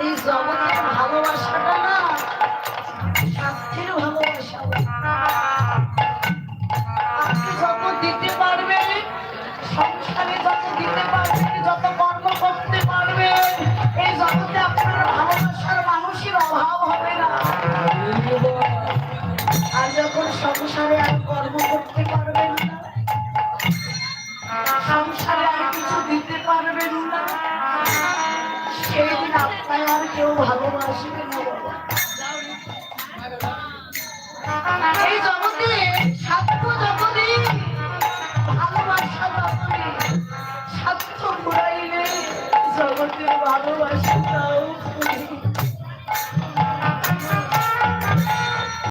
এই জগতের ভালোবাসাটা না স্বার্থের ভালোবাসা। আপনি যত দিতে পারবেন, সংসারে যত দিতে পারবেন, যত কর্ম করতে পারবেন, এই জগতে আপনার ভালোবাসার মানুষের অভাব হবে না। আর যখন সংসারে আর কর্ম করতে পারবেন না, সংসারে আর কিছু দিতে পারবেন না, সেই দিন আপনার আর কেউ ভালোবাসবে না। এই জগতে স্বার্থ যতদিন, ভালোবাসা যতদিন, স্বার্থ ঘুরাইলে জগতের ভালোবাসাটা